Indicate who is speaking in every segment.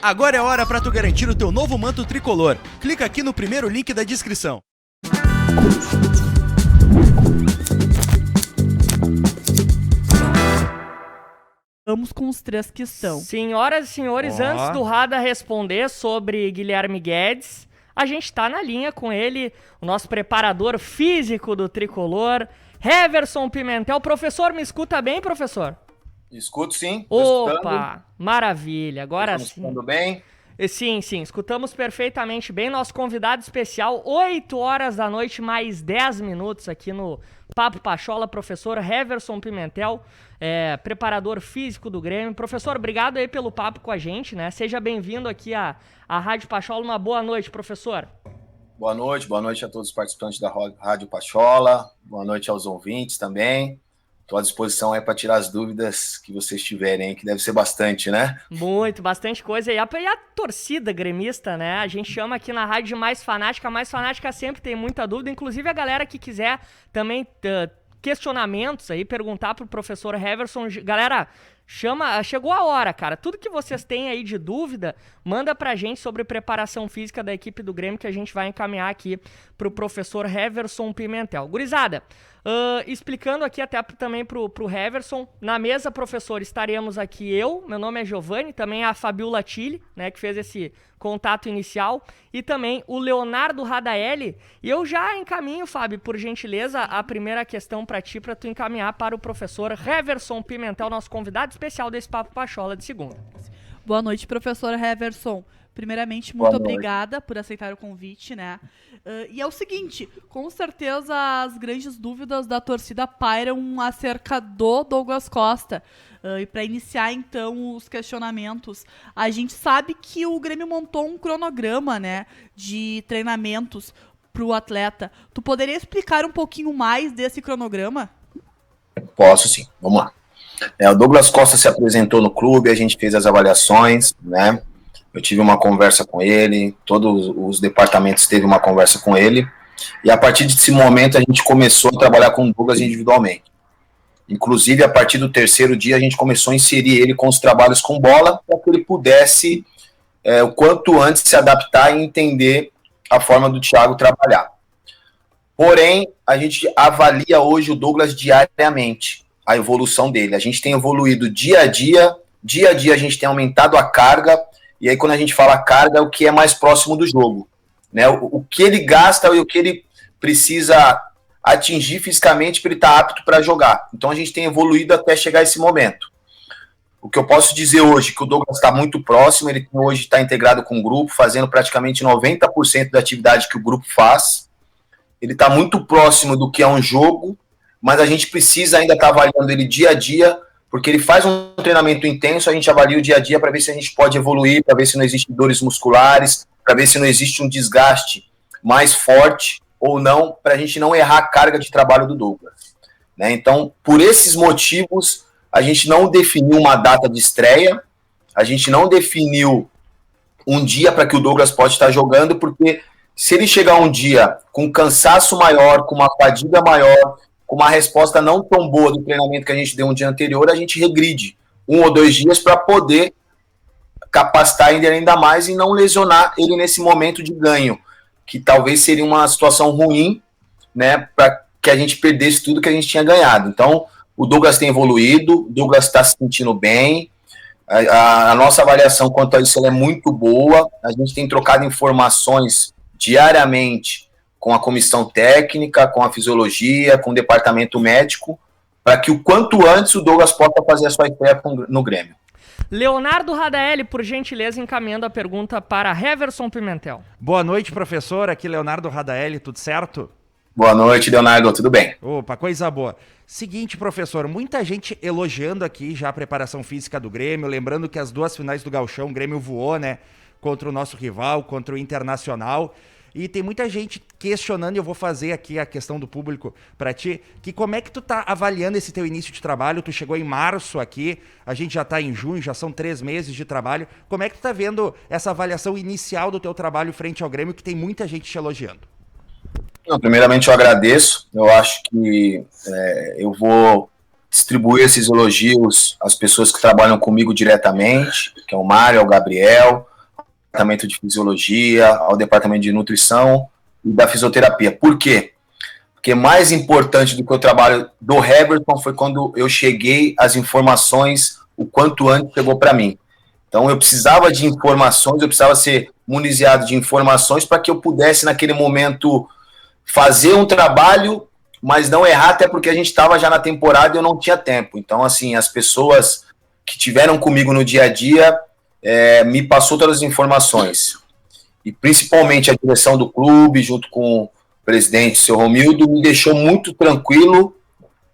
Speaker 1: Agora é hora para tu garantir o teu novo manto tricolor. Clica aqui no primeiro link da descrição.
Speaker 2: Vamos com os três que estão.
Speaker 3: Senhoras e senhores, antes do Rada responder sobre Guilherme Guedes, a gente tá na linha com ele, o nosso preparador físico do tricolor, Heverson Pimentel. Professor, me escuta bem, professor?
Speaker 4: Escuto sim.
Speaker 3: Opa, maravilha, agora sim.
Speaker 4: Escutando bem?
Speaker 3: Sim, escutamos perfeitamente bem. Nosso convidado especial, 8 horas da noite, mais 10 minutos aqui no Papo Pachola, professor Heverson Pimentel, preparador físico do Grêmio. Professor, obrigado aí pelo papo com a gente, né? Seja bem-vindo aqui à Rádio Pachola. Uma boa noite, professor.
Speaker 4: Boa noite a todos os participantes da Rádio Pachola. Boa noite aos ouvintes também. Estou à disposição aí para tirar as dúvidas que vocês tiverem, que deve ser bastante, né?
Speaker 3: Bastante coisa. E a torcida gremista, né? A gente chama aqui na rádio mais fanática. A mais fanática sempre tem muita dúvida. Inclusive a galera que quiser também questionamentos aí, perguntar pro professor Heverson. Galera, chegou a hora, cara. Tudo que vocês têm aí de dúvida, manda pra gente sobre preparação física da equipe do Grêmio, que a gente vai encaminhar aqui pro professor Heverson Pimentel. Gurizada, explicando aqui até também pro Heverson, na mesa, professor, estaremos aqui meu nome é Giovanni, também a Fabiola Tilly, né, que fez esse contato inicial, e também o Leonardo Radaelli. E eu já encaminho, Fábio, por gentileza, a primeira questão para ti, para tu encaminhar para o professor Heverson Pimentel, nosso convidado especial desse Papo Pachola de segunda.
Speaker 2: Boa noite, professor Heverson. Primeiramente, muito obrigada por aceitar o convite, né? E é o seguinte, com certeza as grandes dúvidas da torcida pairam acerca do Douglas Costa. E para iniciar, então, os questionamentos, a gente sabe que o Grêmio montou um cronograma, né, de treinamentos para o atleta. Tu poderia explicar um pouquinho mais desse cronograma?
Speaker 4: Posso sim, vamos lá. O Douglas Costa se apresentou no clube, a gente fez as avaliações, né? Eu tive uma conversa com ele, todos os departamentos teve uma conversa com ele, e a partir desse momento a gente começou a trabalhar com o Douglas individualmente. Inclusive, a partir do terceiro dia, a gente começou a inserir ele com os trabalhos com bola, para que ele pudesse, o quanto antes, se adaptar e entender a forma do Thiago trabalhar. Porém, a gente avalia hoje o Douglas diariamente, a evolução dele. A gente tem evoluído dia a dia a gente tem aumentado a carga. E aí, quando a gente fala carga, é o que é mais próximo do jogo, né? O que ele gasta e o que ele precisa atingir fisicamente para ele estar apto para jogar. Então, a gente tem evoluído até chegar a esse momento. O que eu posso dizer hoje é que o Douglas está muito próximo, ele hoje está integrado com o grupo, fazendo praticamente 90% da atividade que o grupo faz. Ele está muito próximo do que é um jogo, mas a gente precisa ainda estar avaliando ele dia a dia, porque ele faz um treinamento intenso, a gente avalia o dia a dia para ver se a gente pode evoluir, para ver se não existem dores musculares, para ver se não existe um desgaste mais forte ou não, para a gente não errar a carga de trabalho do Douglas, né? Então, por esses motivos, a gente não definiu uma data de estreia, a gente não definiu um dia para que o Douglas pode estar jogando, porque se ele chegar um dia com cansaço maior, com uma fadiga maior, com uma resposta não tão boa do treinamento que a gente deu um dia anterior, a gente regride 1 ou 2 dias para poder capacitar ainda mais e não lesionar ele nesse momento de ganho, que talvez seria uma situação ruim, né, para que a gente perdesse tudo que a gente tinha ganhado. Então, o Douglas tem evoluído, o Douglas está se sentindo bem, a nossa avaliação quanto a isso é muito boa, a gente tem trocado informações diariamente com a comissão técnica, com a fisiologia, com o departamento médico, para que o quanto antes o Douglas possa fazer a sua estreia no Grêmio.
Speaker 3: Leonardo Radaelli, por gentileza, encaminhando a pergunta para Heverson Pimentel.
Speaker 1: Boa noite, professor. Aqui Leonardo Radaelli, tudo certo?
Speaker 4: Boa noite, Leonardo, tudo bem?
Speaker 1: Opa, coisa boa. Seguinte, professor, muita gente elogiando aqui já a preparação física do Grêmio, lembrando que as 2 finais do Gauchão, o Grêmio voou, né, contra o nosso rival, contra o Internacional. E tem muita gente questionando, e eu vou fazer aqui a questão do público para ti, que como é que tu tá avaliando esse teu início de trabalho? Tu chegou em março aqui, a gente já tá em junho, já são 3 meses de trabalho. Como é que tu tá vendo essa avaliação inicial do teu trabalho frente ao Grêmio, que tem muita gente te elogiando?
Speaker 4: Não, primeiramente eu agradeço, eu acho que eu vou distribuir esses elogios às pessoas que trabalham comigo diretamente, que é o Mário, o Gabriel, departamento de fisiologia, ao departamento de nutrição e da fisioterapia. Por quê? Porque mais importante do que o trabalho do Heverson foi quando eu cheguei, as informações, o quanto antes chegou para mim. Então eu precisava de informações, eu precisava ser municiado de informações para que eu pudesse, naquele momento, fazer um trabalho, mas não errar, até porque a gente estava já na temporada e eu não tinha tempo. Então, assim, as pessoas que tiveram comigo no dia a dia me passou todas as informações. E principalmente a direção do clube, junto com o presidente, o seu Romildo, me deixou muito tranquilo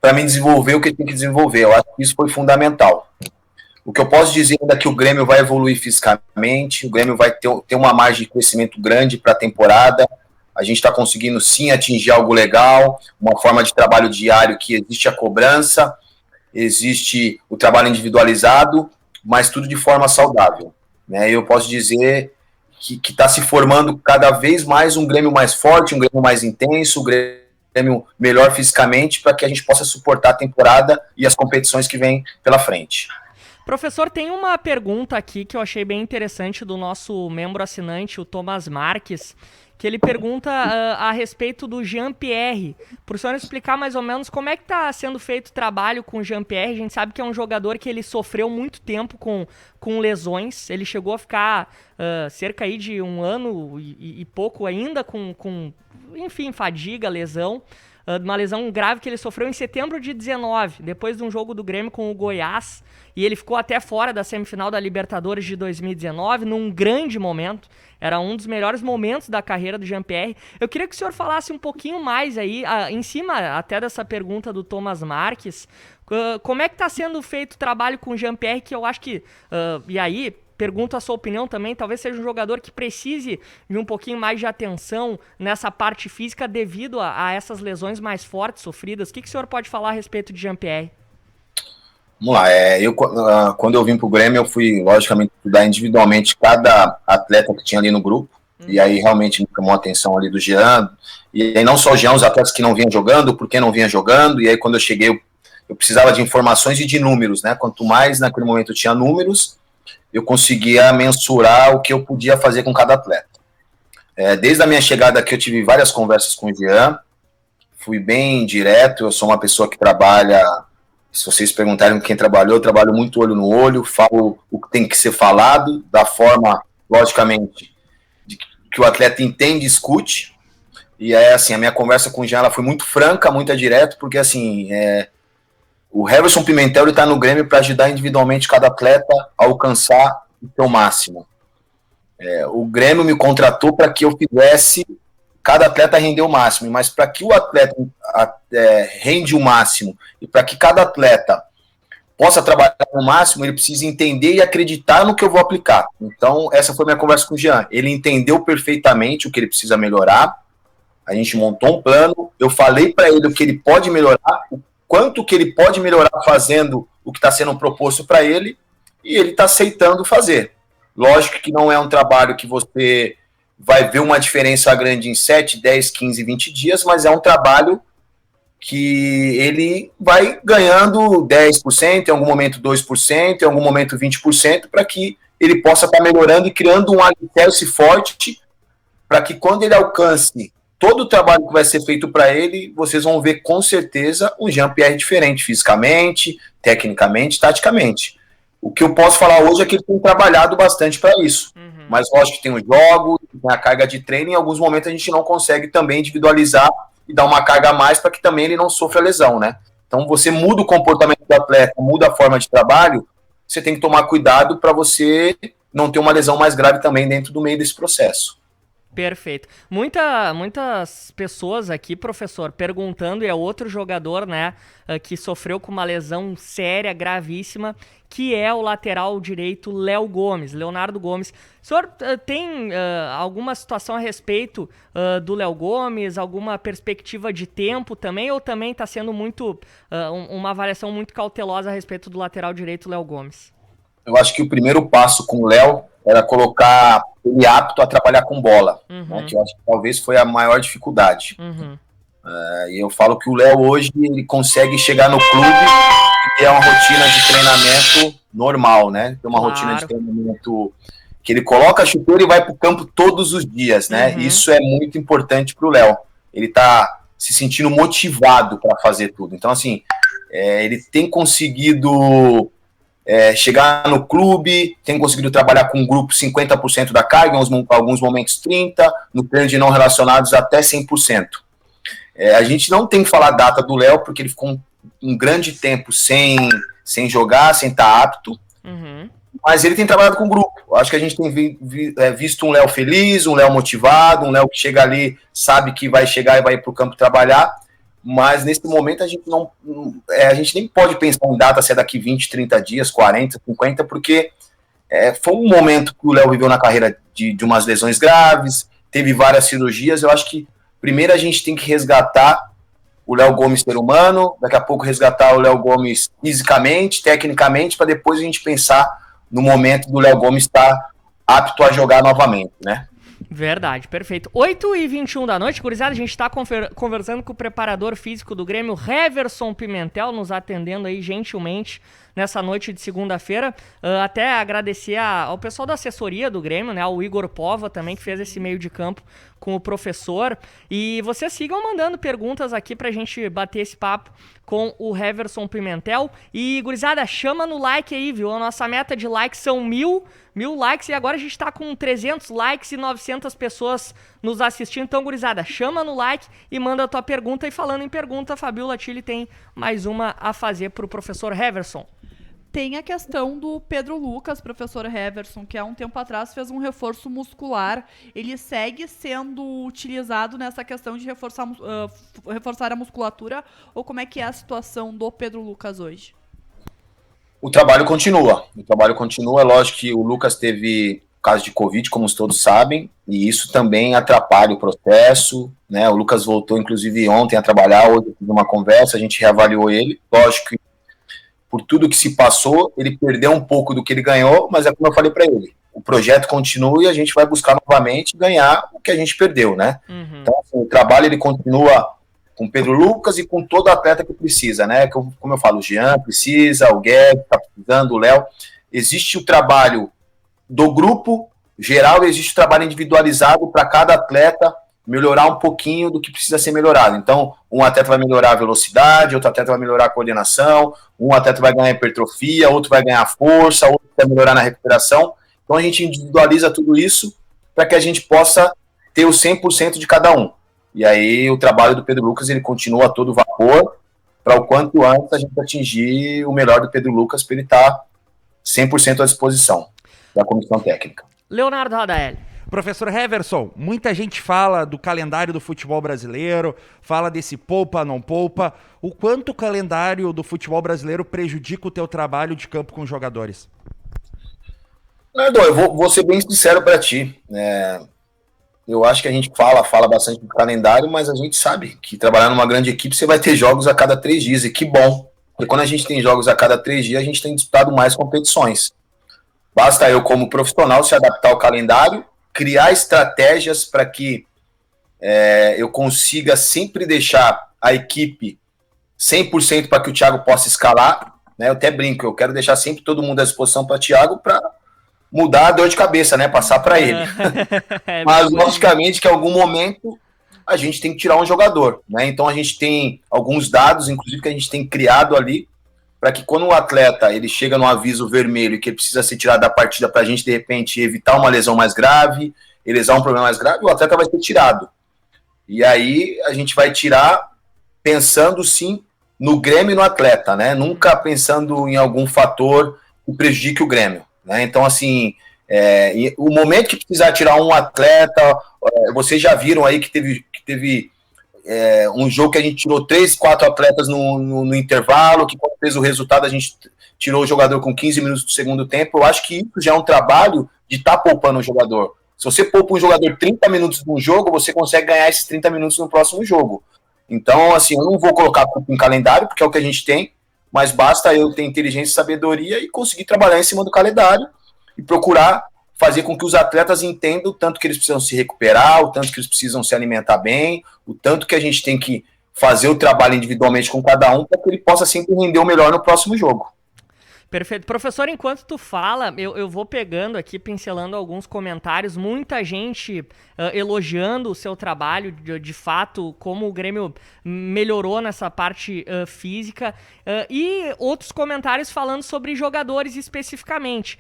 Speaker 4: para me desenvolver o que eu tenho que desenvolver. Eu acho que isso foi fundamental. O que eu posso dizer ainda é que o Grêmio vai evoluir fisicamente, o Grêmio vai ter uma margem de crescimento grande para a temporada. A gente está conseguindo sim atingir algo legal, uma forma de trabalho diário que existe a cobrança, existe o trabalho individualizado, mas tudo de forma saudável, né? Eu posso dizer que está se formando cada vez mais um Grêmio mais forte, um Grêmio mais intenso, um Grêmio melhor fisicamente, para que a gente possa suportar a temporada e as competições que vêm pela frente.
Speaker 3: Professor, tem uma pergunta aqui que eu achei bem interessante do nosso membro assinante, o Thomas Marques, que ele pergunta a respeito do Jean-Pierre. Por senhor explicar mais ou menos como é que está sendo feito o trabalho com o Jean-Pierre. A gente sabe que é um jogador que ele sofreu muito tempo com lesões. Ele chegou a ficar cerca aí de 1 ano e pouco ainda com, enfim, fadiga, lesão. Uma lesão grave que ele sofreu em setembro de 19, depois de um jogo do Grêmio com o Goiás, e ele ficou até fora da semifinal da Libertadores de 2019, num grande momento. Era um dos melhores momentos da carreira do Jean-Pierre. Eu queria que o senhor falasse um pouquinho mais aí, em cima até dessa pergunta do Thomas Marques, como é que está sendo feito o trabalho com o Jean-Pierre, que eu acho que, e aí, pergunto a sua opinião também, talvez seja um jogador que precise de um pouquinho mais de atenção nessa parte física devido a essas lesões mais fortes sofridas. O que o senhor pode falar a respeito de Jean-Pierre?
Speaker 4: Vamos lá, quando eu vim para o Grêmio, eu fui, logicamente, estudar individualmente cada atleta que tinha ali no grupo, e aí realmente me chamou a atenção ali do Jean, e aí não só o Jean, os atletas que não vinham jogando, por que não vinham jogando, e aí quando eu cheguei, eu precisava de informações e de números, né? Quanto mais naquele momento eu tinha números, eu conseguia mensurar o que eu podia fazer com cada atleta. Desde a minha chegada aqui, eu tive várias conversas com o Jean, fui bem direto, eu sou uma pessoa que trabalha, se vocês perguntarem quem trabalhou, eu trabalho muito olho no olho, falo o que tem que ser falado, da forma, logicamente, que o atleta entende e escute, e assim, a minha conversa com o Jean, ela foi muito franca, muito direto, porque assim, o Heverson Pimentel está no Grêmio para ajudar individualmente cada atleta a alcançar o seu máximo. O Grêmio me contratou para que eu fizesse cada atleta render o máximo, mas para que o atleta rende o máximo e para que cada atleta possa trabalhar no máximo, ele precisa entender e acreditar no que eu vou aplicar. Então, essa foi minha conversa com o Jean. Ele entendeu perfeitamente o que ele precisa melhorar, a gente montou um plano, eu falei para ele o que ele pode melhorar, o quanto que ele pode melhorar fazendo o que está sendo proposto para ele, e ele está aceitando fazer. Lógico que não é um trabalho que você vai ver uma diferença grande em 7, 10, 15, 20 dias, mas é um trabalho que ele vai ganhando 10%, em algum momento 2%, em algum momento 20%, para que ele possa estar melhorando e criando um alicerce forte, para que quando ele alcance todo o trabalho que vai ser feito para ele, vocês vão ver com certeza um Jean-Pierre diferente, fisicamente, tecnicamente, taticamente. O que eu posso falar hoje é que ele tem trabalhado bastante para isso. Mas lógico que tem os jogos, tem a carga de treino, e em alguns momentos a gente não consegue também individualizar e dar uma carga a mais para que também ele não sofra lesão, né? Então você muda o comportamento do atleta, muda a forma de trabalho, você tem que tomar cuidado para você não ter uma lesão mais grave também dentro do meio desse processo.
Speaker 3: Perfeito. Muitas pessoas aqui, professor, perguntando, e é outro jogador, né, que sofreu com uma lesão séria, gravíssima, que é o lateral direito Leonardo Gomes. O senhor tem alguma situação a respeito do Léo Gomes, alguma perspectiva de tempo também, ou também está sendo muito uma avaliação muito cautelosa a respeito do lateral direito Léo Gomes?
Speaker 4: Eu acho que o primeiro passo com o Léo era colocar ele apto a trabalhar com bola, né, que eu acho que talvez foi a maior dificuldade. E eu falo que o Léo hoje ele consegue chegar no clube e ter uma rotina de treinamento normal, né? Ter uma rotina de treinamento que ele coloca a chuteira e vai para o campo todos os dias, né? Isso é muito importante para o Léo. Ele está se sentindo motivado para fazer tudo. Então, assim, ele tem conseguido chegar no clube, tem conseguido trabalhar com um grupo 50% da carga, em alguns momentos 30%, no treino de não relacionados até 100%. A gente não tem que falar a data do Léo, porque ele ficou um grande tempo sem jogar, sem estar apto, mas ele tem trabalhado com o grupo. Acho que a gente tem visto um Léo feliz, um Léo motivado, um Léo que chega ali, sabe que vai chegar e vai para o campo trabalhar, mas nesse momento a gente nem pode pensar em data se é daqui 20, 30 dias, 40, 50, porque foi um momento que o Léo viveu na carreira de umas lesões graves, teve várias cirurgias. Eu acho que primeiro a gente tem que resgatar o Léo Gomes ser humano, daqui a pouco resgatar o Léo Gomes fisicamente, tecnicamente, para depois a gente pensar no momento do Léo Gomes estar apto a jogar novamente, né?
Speaker 3: Verdade, perfeito. 8h21 da noite, gurizada, a gente tá conversando com o preparador físico do Grêmio, Heverson Pimentel, nos atendendo aí gentilmente nessa noite de segunda-feira. Até agradecer ao pessoal da assessoria do Grêmio, né, ao Igor Pova também, que fez esse meio de campo com o professor. E vocês sigam mandando perguntas aqui pra gente bater esse papo com o Heverson Pimentel. E, gurizada, chama no like aí, viu? A nossa meta de likes são 1000 likes e agora a gente tá com 300 likes e 900 pessoas nos assistindo. Então, gurizada, chama no like e manda a tua pergunta. E falando em pergunta, Fabiola Tilly tem mais uma a fazer pro professor Heverson.
Speaker 2: Tem a questão do Pedro Lucas, professor Heverson, que há um tempo atrás fez um reforço muscular. Ele segue sendo utilizado nessa questão de reforçar a musculatura? Ou como é que é a situação do Pedro Lucas hoje?
Speaker 4: O trabalho continua. É lógico que o Lucas teve caso de Covid, como todos sabem, e isso também atrapalha o processo, né? O Lucas voltou, inclusive, ontem a trabalhar, hoje tive uma conversa, a gente reavaliou ele. Lógico que por tudo que se passou, ele perdeu um pouco do que ele ganhou, mas é como eu falei para ele, o projeto continua e a gente vai buscar novamente ganhar o que a gente perdeu, né? Então, assim, o trabalho ele continua com o Pedro Lucas e com todo atleta que precisa, né? Como eu falo, o Jean precisa, o Guedes está precisando, o Léo. Existe o trabalho do grupo geral, existe o trabalho individualizado para cada atleta melhorar um pouquinho do que precisa ser melhorado. Então, um atleta vai melhorar a velocidade, outro atleta vai melhorar a coordenação, um atleta vai ganhar hipertrofia, outro vai ganhar força, outro vai melhorar na recuperação. Então, a gente individualiza tudo isso para que a gente possa ter o 100% de cada um. E aí, o trabalho do Pedro Lucas, ele continua a todo vapor para o quanto antes a gente atingir o melhor do Pedro Lucas para ele estar 100% à disposição da comissão técnica.
Speaker 3: Leonardo Radaeli.
Speaker 1: Professor Heverson, muita gente fala do calendário do futebol brasileiro, fala desse poupa, não poupa. O quanto o calendário do futebol brasileiro prejudica o teu trabalho de campo com os jogadores?
Speaker 4: Leonardo, eu vou ser bem sincero para ti. Eu acho que a gente fala bastante do calendário, mas a gente sabe que trabalhar numa grande equipe você vai ter jogos a cada 3 dias, e que bom. Porque quando a gente tem jogos a cada 3 dias, a gente tem disputado mais competições. Basta eu, como profissional, se adaptar ao calendário, criar estratégias para que eu consiga sempre deixar a equipe 100% para que o Thiago possa escalar, né? Eu até brinco, eu quero deixar sempre todo mundo à disposição para o Thiago para mudar a dor de cabeça, né? Passar para ele. Mas, logicamente, que em algum momento a gente tem que tirar um jogador, né? Então, a gente tem alguns dados, inclusive, que a gente tem criado ali, para que quando o atleta ele chega no aviso vermelho e que ele precisa ser tirado da partida para a gente, de repente, evitar uma lesão mais grave, evitar um problema mais grave, o atleta vai ser tirado. E aí a gente vai tirar pensando, sim, no Grêmio e no atleta, né? Nunca pensando em algum fator que prejudique o Grêmio, né? Então, assim, o momento que precisar tirar um atleta, vocês já viram aí que teve um jogo que a gente tirou 3, 4 atletas no intervalo, que quando fez o resultado a gente tirou o jogador com 15 minutos do segundo tempo. Eu acho que isso já é um trabalho de estar poupando o jogador. Se você poupa um jogador 30 minutos num jogo, você consegue ganhar esses 30 minutos no próximo jogo. Então, assim, eu não vou colocar em calendário, porque é o que a gente tem, mas basta eu ter inteligência e sabedoria e conseguir trabalhar em cima do calendário e procurar fazer com que os atletas entendam o tanto que eles precisam se recuperar, o tanto que eles precisam se alimentar bem, o tanto que a gente tem que fazer o trabalho individualmente com cada um para que ele possa sempre render o melhor no próximo jogo.
Speaker 3: Perfeito. Professor, enquanto tu fala, eu vou pegando aqui, pincelando alguns comentários, muita gente elogiando o seu trabalho, de fato, como o Grêmio melhorou nessa parte física, e outros comentários falando sobre jogadores especificamente.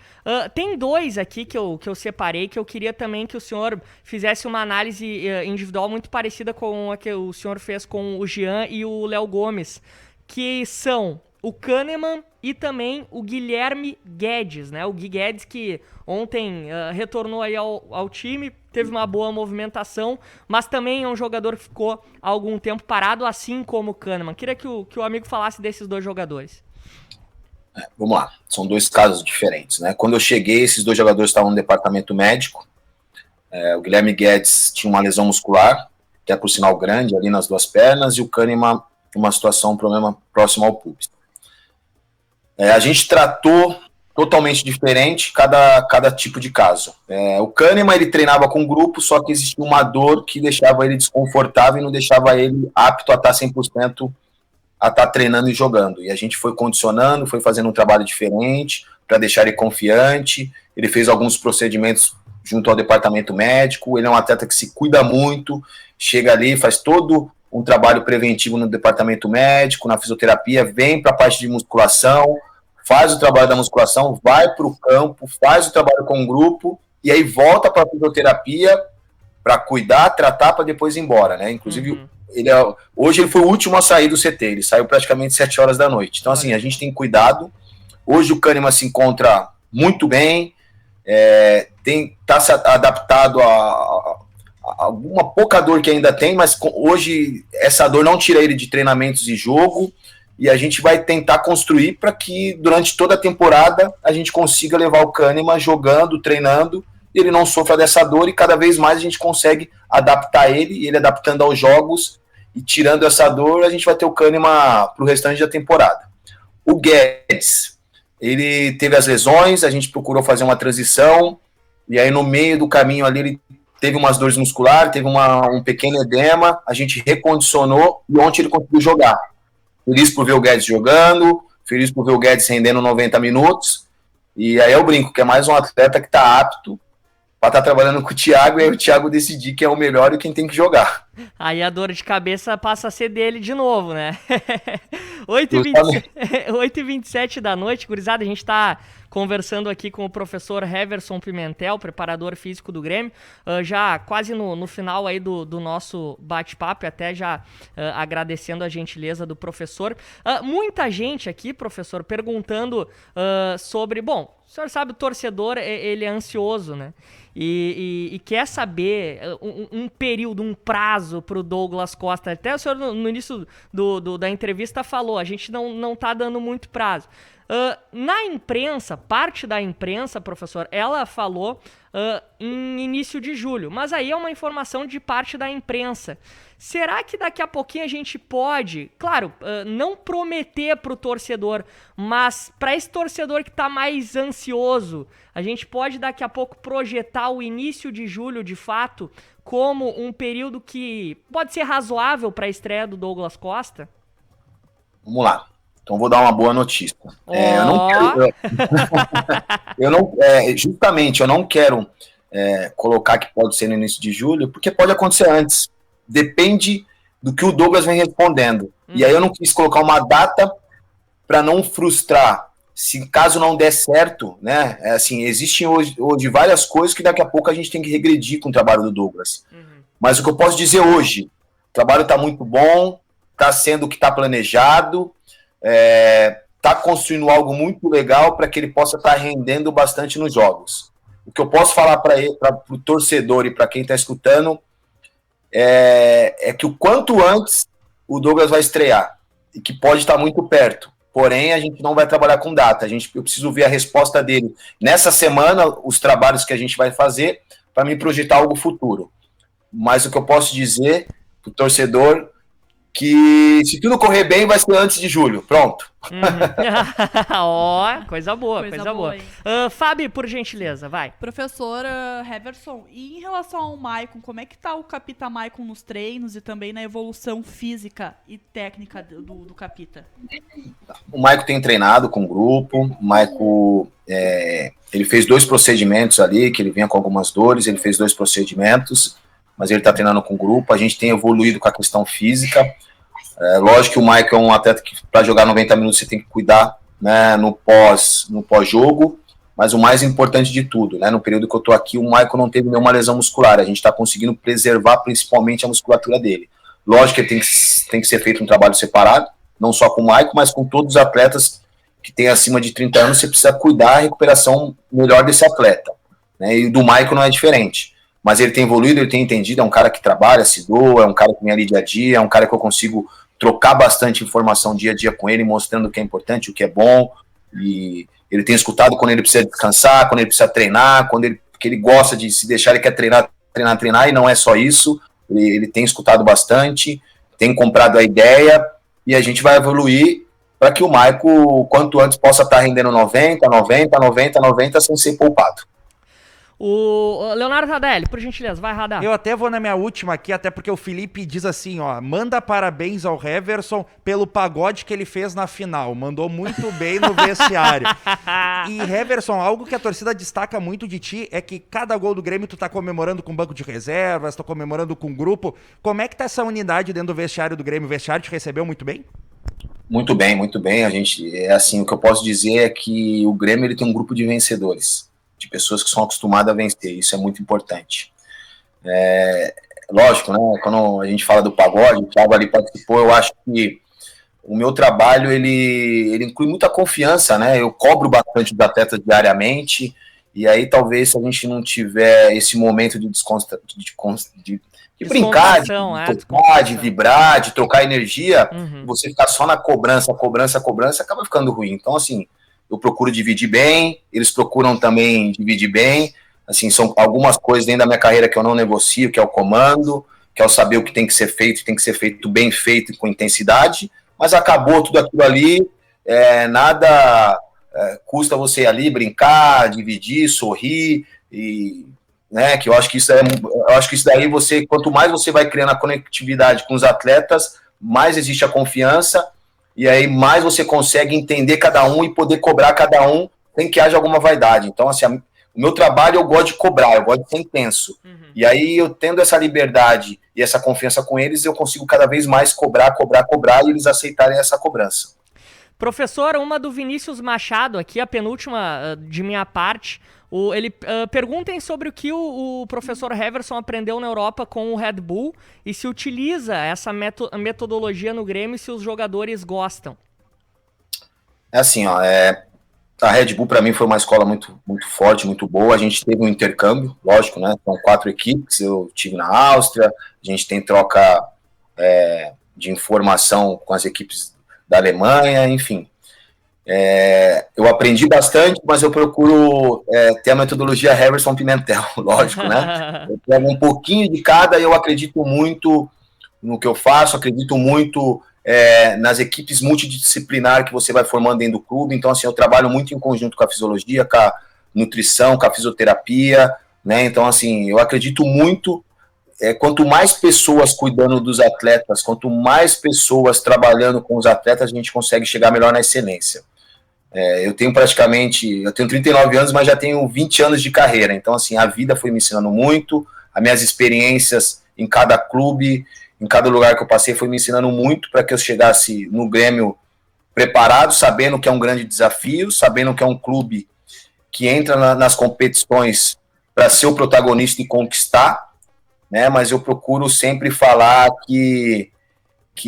Speaker 3: Tem dois aqui que eu separei, que eu queria também que o senhor fizesse uma análise individual muito parecida com a que o senhor fez com o Jean e o Léo Gomes, que são o Kahneman e também o Guilherme Guedes, né? O Gui Guedes, que ontem retornou aí ao time, teve uma boa movimentação, mas também é um jogador que ficou há algum tempo parado, assim como o Kahneman. Queria que o amigo falasse desses dois jogadores.
Speaker 4: Vamos lá, são dois casos diferentes, né? Quando eu cheguei, esses dois jogadores estavam no departamento médico. O Guilherme Guedes tinha uma lesão muscular, que é por sinal grande, ali nas duas pernas, e o Kahneman, uma situação, um problema próximo ao pubis. A gente tratou totalmente diferente cada tipo de caso. O Kahneman, ele treinava com grupo, só que existia uma dor que deixava ele desconfortável e não deixava ele apto a estar 100% a estar treinando e jogando. E a gente foi condicionando, foi fazendo um trabalho diferente para deixar ele confiante. Ele fez alguns procedimentos junto ao departamento médico. Ele é um atleta que se cuida muito, chega ali, faz todo um trabalho preventivo no departamento médico, na fisioterapia, vem para a parte de musculação, faz o trabalho da musculação, vai para o campo, faz o trabalho com o grupo, e aí volta para a fisioterapia para cuidar, tratar, para depois ir embora, né? Inclusive, hoje ele foi o último a sair do CT, ele saiu praticamente 7 horas da noite. Então, assim, a gente tem cuidado. Hoje o Kahneman se encontra muito bem, está se adaptado a alguma pouca dor que ainda tem, mas hoje essa dor não tira ele de treinamentos e jogo, e a gente vai tentar construir para que durante toda a temporada a gente consiga levar o Kahneman jogando, treinando, e ele não sofra dessa dor, e cada vez mais a gente consegue adaptar ele adaptando aos jogos, e tirando essa dor, a gente vai ter o Kahneman para o restante da temporada. O Guedes, ele teve as lesões, a gente procurou fazer uma transição, e aí no meio do caminho ali ele teve umas dores musculares, teve um pequeno edema, a gente recondicionou e ontem ele conseguiu jogar. Feliz por ver o Guedes jogando, feliz por ver o Guedes rendendo 90 minutos, e aí eu brinco que é mais um atleta que está apto para estar trabalhando com o Thiago, e aí o Thiago decidir quem é o melhor e quem tem que jogar.
Speaker 3: Aí a dor de cabeça passa a ser dele de novo, né? 8h27 da noite, gurizada, a gente tá conversando aqui com o professor Heverson Pimentel, preparador físico do Grêmio, já quase no final aí do nosso bate-papo, até já agradecendo a gentileza do professor. Muita gente aqui, professor, perguntando sobre... Bom, o senhor sabe, o torcedor, ele é ansioso, né? E quer saber um período, um prazo para o Douglas Costa. Até o senhor no início da entrevista falou, a gente não tá dando muito prazo. Na imprensa, parte da imprensa, professor, ela falou em início de julho, mas aí é uma informação de parte da imprensa. Será que daqui a pouquinho a gente pode, claro, não prometer para o torcedor, mas para esse torcedor que está mais ansioso, a gente pode daqui a pouco projetar o início de julho, de fato, como um período que pode ser razoável para a estreia do Douglas Costa?
Speaker 4: Vamos lá. Então vou dar uma boa notícia. Justamente, eu não quero colocar que pode ser no início de julho, porque pode acontecer antes. Depende do que o Douglas vem respondendo. E aí eu não quis colocar uma data para não frustrar. Se caso não der certo, né? Assim, existem hoje várias coisas que daqui a pouco a gente tem que regredir com o trabalho do Douglas. Mas o que eu posso dizer hoje, o trabalho está muito bom, está sendo o que está planejado, está construindo algo muito legal para que ele possa estar rendendo bastante nos jogos. O que eu posso falar para o torcedor e para quem está escutando é que o quanto antes o Douglas vai estrear, e que pode estar muito perto. Porém, a gente não vai trabalhar com data. Eu preciso ver a resposta dele nessa semana, os trabalhos que a gente vai fazer, para me projetar algo futuro. Mas o que eu posso dizer para o torcedor que se tudo correr bem vai ser antes de julho. Pronto.
Speaker 3: Ó, coisa boa.
Speaker 2: hein?
Speaker 3: Fábio, por gentileza, vai.
Speaker 2: Professor Heverson, e em relação ao Maicon, como é que tá o Capita Maicon nos treinos e também na evolução física e técnica do Capita?
Speaker 4: O Maicon tem treinado com o grupo, o Maicon, ele fez 2 procedimentos ali, que ele vinha com algumas dores, ele fez 2 procedimentos, mas ele está treinando com o grupo, a gente tem evoluído com a questão física. Lógico que o Maicon é um atleta que para jogar 90 minutos você tem que cuidar, né, no pós-jogo, mas o mais importante de tudo, né, no período que eu estou aqui, o Maicon não teve nenhuma lesão muscular, a gente está conseguindo preservar principalmente a musculatura dele. Lógico que tem que ser feito um trabalho separado, não só com o Maicon, mas com todos os atletas que têm acima de 30 anos, você precisa cuidar da recuperação melhor desse atleta, né, e do Maicon não é diferente. Mas ele tem evoluído, ele tem entendido, é um cara que trabalha, se doa, é um cara que vem ali dia a dia, é um cara que eu consigo trocar bastante informação dia a dia com ele, mostrando o que é importante, o que é bom, e ele tem escutado quando ele precisa descansar, quando ele precisa treinar, porque ele gosta de se deixar, ele quer treinar, e não é só isso, ele tem escutado bastante, tem comprado a ideia, e a gente vai evoluir para que o Maicon, quanto antes, possa estar rendendo 90 sem ser poupado.
Speaker 3: O Leonardo Radelli, por gentileza, vai, Radar.
Speaker 1: Eu até vou na minha última aqui, até porque o Felipe diz assim, ó, manda parabéns ao Heverson pelo pagode que ele fez na final, mandou muito bem no vestiário. E Heverson, algo que a torcida destaca muito de ti é que cada gol do Grêmio tu tá comemorando com banco de reservas, tá comemorando com grupo. Como é que tá essa unidade dentro do vestiário do Grêmio? O vestiário te recebeu muito bem?
Speaker 4: Muito bem, a gente, o que eu posso dizer é que o Grêmio ele tem um grupo de vencedores, de pessoas que são acostumadas a vencer, isso é muito importante. Lógico, né, quando a gente fala do pagode, o Thiago ali participou, eu acho que o meu trabalho, ele inclui muita confiança, né, eu cobro bastante dos atletas diariamente, e aí talvez se a gente não tiver esse momento de brincar, de tocar, de vibrar, de trocar energia, você ficar só na cobrança, acaba ficando ruim. Então, assim, eu procuro dividir bem, eles procuram também dividir bem, assim, são algumas coisas dentro da minha carreira que eu não negocio, que é o comando, que é o saber o que tem que ser feito bem feito e com intensidade, mas acabou tudo aquilo ali, nada custa você ir ali brincar, dividir, sorrir, e, né, que eu acho que isso daí você, quanto mais você vai criando a conectividade com os atletas, mais existe a confiança, e aí mais você consegue entender cada um e poder cobrar cada um sem que haja alguma vaidade. Então, assim, o meu trabalho eu gosto de cobrar, eu gosto de ser intenso. E aí eu tendo essa liberdade e essa confiança com eles, eu consigo cada vez mais cobrar e eles aceitarem essa cobrança.
Speaker 3: Professor, uma do Vinícius Machado aqui, a penúltima de minha parte. Perguntem sobre o que o professor Heverson aprendeu na Europa com o Red Bull e se utiliza essa metodologia no Grêmio e se os jogadores gostam.
Speaker 4: Assim, ó, a Red Bull para mim foi uma escola muito, muito forte, muito boa. A gente teve um intercâmbio, lógico, né? São 4 equipes, eu tive na Áustria, a gente tem troca de informação com as equipes da Alemanha, enfim. Eu aprendi bastante, mas eu procuro ter a metodologia Heverson Pimentel, lógico, né? Eu pego um pouquinho de cada e eu acredito muito no que eu faço, acredito muito nas equipes multidisciplinares que você vai formando dentro do clube. Então, assim, eu trabalho muito em conjunto com a fisiologia, com a nutrição, com a fisioterapia, né? Então, assim, eu acredito muito. Quanto mais pessoas cuidando dos atletas, quanto mais pessoas trabalhando com os atletas, a gente consegue chegar melhor na excelência. Eu tenho 39 anos, mas já tenho 20 anos de carreira, então assim, a vida foi me ensinando muito, as minhas experiências em cada clube, em cada lugar que eu passei, foi me ensinando muito para que eu chegasse no Grêmio preparado, sabendo que é um grande desafio, sabendo que é um clube que entra nas competições para ser o protagonista e conquistar, né? Mas eu procuro sempre falar que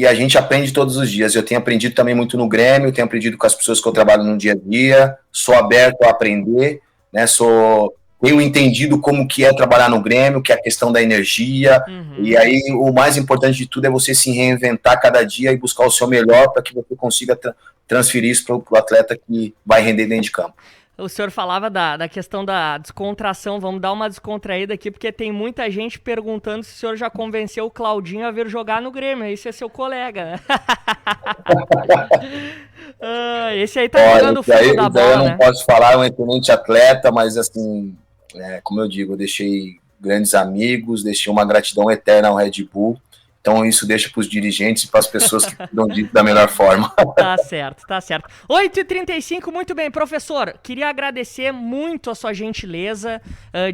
Speaker 4: a gente aprende todos os dias. Eu tenho aprendido também muito no Grêmio, tenho aprendido com as pessoas que eu trabalho no dia a dia, sou aberto a aprender, né? Tenho entendido como que é trabalhar no Grêmio, que é a questão da energia, e aí o mais importante de tudo é você se reinventar cada dia e buscar o seu melhor para que você consiga transferir isso para o atleta que vai render dentro de campo.
Speaker 3: O senhor falava da questão da descontração, vamos dar uma descontraída aqui, porque tem muita gente perguntando se o senhor já convenceu o Claudinho a vir jogar no Grêmio, esse é seu colega, né? Esse aí tá jogando o fundo da bola,
Speaker 4: eu não
Speaker 3: né?
Speaker 4: posso falar, é um excelente atleta, mas assim, como eu digo, eu deixei grandes amigos, deixei uma gratidão eterna ao Red Bull. Então isso deixa para os dirigentes e para as pessoas que cuidam disso da melhor forma.
Speaker 3: Tá certo, tá certo. 8h35, muito bem. Professor, queria agradecer muito a sua gentileza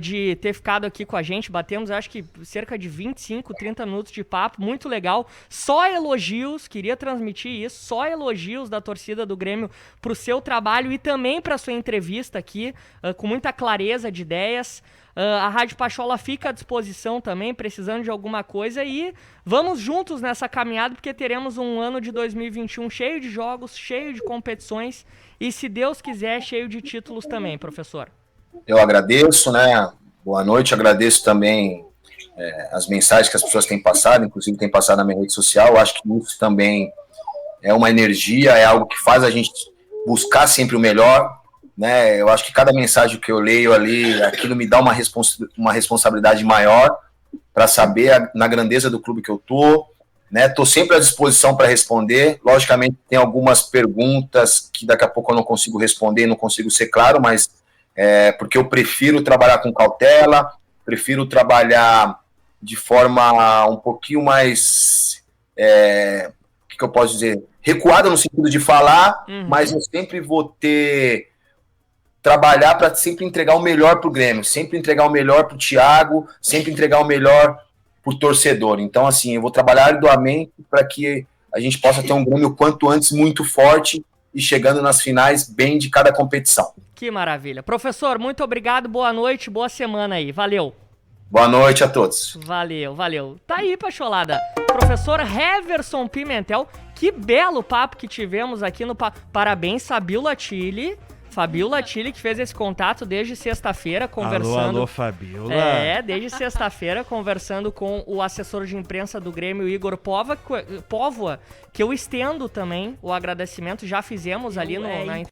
Speaker 3: de ter ficado aqui com a gente. Batemos, acho que, cerca de 25, 30 minutos de papo. Muito legal. Só elogios, queria transmitir isso. Só elogios da torcida do Grêmio pro seu trabalho e também pra sua entrevista aqui, com muita clareza de ideias. A Rádio Pachola fica à disposição também, precisando de alguma coisa, e vamos juntos nessa caminhada, porque teremos um ano de 2021 cheio de jogos, cheio de competições e, se Deus quiser, cheio de títulos também, professor.
Speaker 4: Eu agradeço, né? Boa noite, agradeço também as mensagens que as pessoas têm passado, inclusive têm passado na minha rede social. Eu acho que isso também é uma energia, é algo que faz a gente buscar sempre o melhor, né? Eu acho que cada mensagem que eu leio ali, aquilo me dá uma responsabilidade maior para saber na grandeza do clube que eu tô, né? Tô sempre à disposição para responder. Logicamente tem algumas perguntas que daqui a pouco eu não consigo responder, não consigo ser claro, mas porque eu prefiro trabalhar com cautela, prefiro trabalhar de forma um pouquinho mais, o que eu posso dizer, recuada no sentido de falar, mas eu sempre vou trabalhar para sempre entregar o melhor para o Grêmio, sempre entregar o melhor para o Thiago, sempre entregar o melhor para o torcedor. Então, assim, eu vou trabalhar arduamente para que a gente possa ter um Grêmio quanto antes muito forte e chegando nas finais bem de cada competição.
Speaker 3: Que maravilha. Professor, muito obrigado, boa noite, boa semana aí, valeu.
Speaker 4: Boa noite a todos.
Speaker 3: Valeu, valeu. Tá aí, Pacholada. Professor Heverson Pimentel, que belo papo que tivemos aqui no... Parabéns, Fabiola Tilly, que fez esse contato desde sexta-feira, conversando...
Speaker 1: Alô, Fabiola.
Speaker 3: Desde sexta-feira, conversando com o assessor de imprensa do Grêmio, Igor Póvoa, que eu estendo também o agradecimento, já fizemos ali no...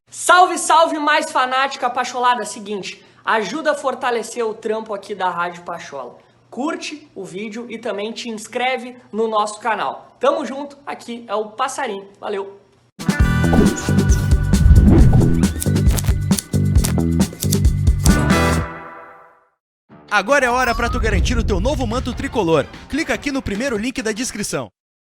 Speaker 3: Salve, salve, mais fanática Pacholada. Seguinte, ajuda a fortalecer o trampo aqui da Rádio Pachola. Curte o vídeo e também te inscreve no nosso canal. Tamo junto, aqui é o Passarinho. Valeu!
Speaker 5: Agora é hora para tu garantir o teu novo manto tricolor. Clica aqui no primeiro link da descrição.